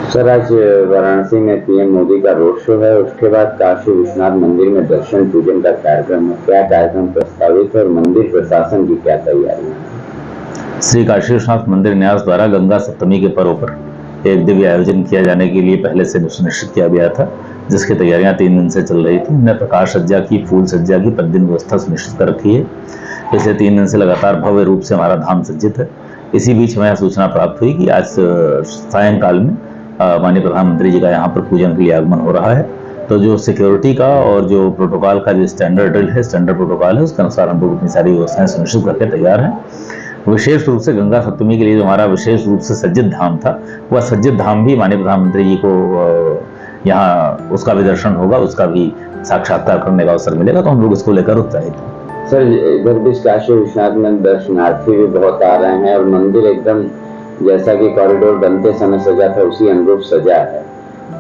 Sir, आज वाराणसी में PM Modi का रोड शो है। उसके बाद काशी विश्वनाथ मंदिर में दर्शन पूजन का कार्यक्रम है। क्या कार्यक्रम प्रस्तावित है और मंदिर प्रशासन की क्या तैयारियां हैं? श्री काशी विश्वनाथ मंदिर न्यास द्वारा गंगा सप्तमी के पर्व पर एक दिव्य आयोजन किया जाने के लिए पहले से सुनिश्चित किया गया था, जिसकी तैयारियां 3 दिन से चल रही थी। हमने प्रकाश सज्जा की, फूल सज्जा की, प्रतिदिन व्यवस्था सुनिश्चित कर रखी है। पिछले 3 दिन से लगातार भव्य रूप से हमारा धाम सज्जित है। इसी बीच हमें सूचना प्राप्त हुई कि आज सायंकाल में माननीय प्रधानमंत्री जी का यहाँ पर पूजन के लिए आगमन हो रहा है। तो जो सिक्योरिटी का और जो प्रोटोकॉल का जो स्टैंडर्ड ड्रिल है, स्टैंडर्ड प्रोटोकॉल है, उसके अनुसार हम लोग अपनी सारी व्यवस्थाएं सुनिश्चित करके तैयार हैं। विशेष रूप से गंगा सप्तमी के लिए जो हमारा विशेष रूप से सज्जित धाम था, वह सज्जित धाम भी माननीय प्रधानमंत्री जी को यहाँ उसका भी दर्शन होगा, उसका भी साक्षात्कार करने का अवसर मिलेगा। तो हम लोग इसको लेकर उत्साहित हैं। सर, इधर भी काशी विश्वनाथ में दर्शनार्थी भी बहुत आ रहे हैं और मंदिर एकदम जैसा कि कॉरिडोर बनते समय सजा था उसी अनुरूप सजा है,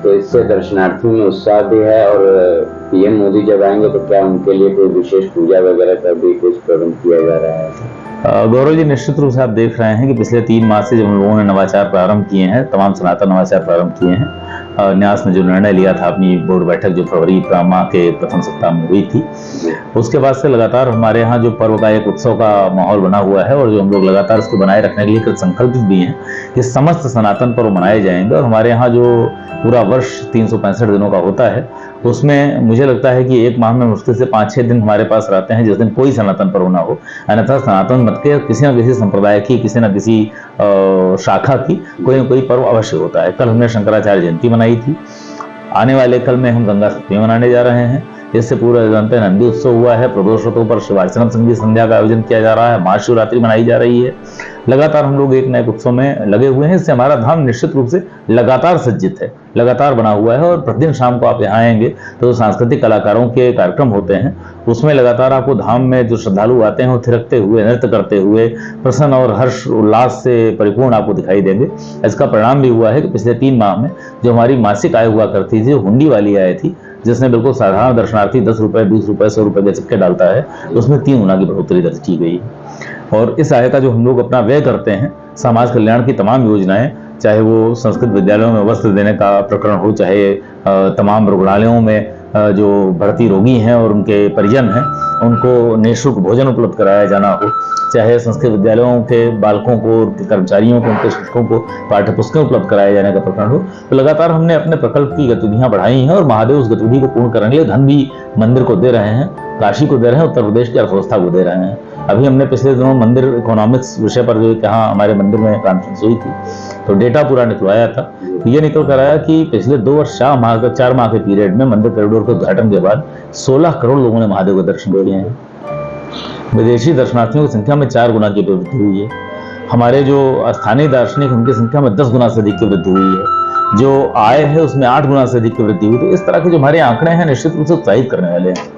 तो इससे दर्शनार्थियों में उत्साह भी है। और पीएम मोदी जब आएंगे तो क्या उनके लिए कोई विशेष पूजा वगैरह का भी कुछ प्रबंध किया जा रहा है? गौरव जी, निश्चित रूप से आप देख रहे हैं कि पिछले 3 माह से जब हम लोगों ने नवाचार प्रारंभ किए हैं, तमाम सनातन नवाचार प्रारंभ किए हैं, न्यास ने जो निर्णय लिया था अपनी बोर्ड बैठक जो फरवरी माह के प्रथम सप्ताह में हुई थी, उसके बाद से लगातार हमारे यहाँ जो पर्व का एक उत्सव का माहौल बना हुआ है और जो हम लोग लगातार उसको बनाए रखने के लिए कृत संकल्पित भी हैं कि समस्त सनातन पर्व मनाए जाएंगे। और हमारे यहाँ जो पूरा वर्ष 365 दिनों का होता है, उसमें मुझे लगता है कि एक माह में मुश्किल से 5-6 दिन हमारे पास रहते हैं जिस दिन कोई सनातन पर्व ना हो। अन्यथा सनातन मत के किसी न किसी संप्रदाय की, किसी न किसी शाखा की कोई न कोई पर्व अवश्य होता है। कल हमने शंकराचार्य जयंती मनाई थी, आने वाले कल में हम गंगा सप्तमी मनाने जा रहे हैं। इससे पूरे जानते नंदी उत्सव हुआ है, प्रदोषों पर शिवार्चनम संगीत संध्या का आयोजन किया जा रहा है, महाशिवरात्रि मनाई जा रही है। लगातार हम लोग एक नए उत्सव में लगे हुए हैं। इससे हमारा धाम निश्चित रूप से लगातार सज्जित है, लगातार बना हुआ है। और प्रतिदिन शाम को आप यहाँ आएंगे तो सांस्कृतिक कलाकारों के कार्यक्रम होते हैं, उसमें लगातार आपको धाम में जो श्रद्धालु आते हैं वो थिरकते हुए, नृत्य करते हुए, प्रसन्न और हर्ष उल्लास से परिपूर्ण आपको दिखाई देंगे। इसका परिणाम भी हुआ है कि पिछले 3 माह में जो हमारी मासिक आय हुआ करती थी, हुंडी वाली आय थी, जिसने बिल्कुल साधारण दर्शनार्थी 10 रुपए, 20 रुपए, 100 रुपए के सिक्के डालता है, उसमें 3 गुना की बढ़ोतरी दर्ज की गई। और इस आय का जो हम लोग अपना व्यय करते हैं, समाज कल्याण की तमाम योजनाएं, चाहे वो संस्कृत विद्यालयों में वस्त्र देने का प्रकरण हो, चाहे तमाम रुग्णालयों में जो भर्ती रोगी हैं और उनके परिजन हैं उनको निःशुल्क भोजन उपलब्ध कराया जाना हो, चाहे संस्कृत विद्यालयों के बालकों को, कर्मचारियों को, उनके शिक्षकों को पाठ्य पुस्तकें उपलब्ध कराए जाने का प्रकरण हो, तो लगातार हमने अपने प्रकल्प की गतिविधियां बढ़ाई हैं। और महादेव उस गतिविधि को पूर्ण करने के लिए धन भी मंदिर को दे रहे हैं, काशी को दे रहे हैं, उत्तर प्रदेश की अर्थव्यवस्था को दे रहे हैं। अभी हमने पिछले दिनों मंदिर इकोनॉमिक्स विषय पर जो यहाँ हमारे मंदिर में कॉन्फ्रेंस हुई थी, तो डेटा पूरा निकलवाया था। तो ये निकल कर आया कि पिछले 2 वर्ष 4 माह के पीरियड में मंदिर कॉरिडोर के उद्घाटन के बाद 16 करोड़ लोगों ने महादेव के दर्शन किए हैं। विदेशी दर्शनार्थियों की संख्या में 4 गुना की वृद्धि हुई है। हमारे जो स्थानीय दार्शनिक, उनकी संख्या में 10 गुना से अधिक की वृद्धि हुई है। जो आय है उसमें 8 गुना से अधिक की वृद्धि हुई। तो इस तरह के जो हमारे आंकड़े हैं निश्चित रूप से उत्साहित करने वाले हैं।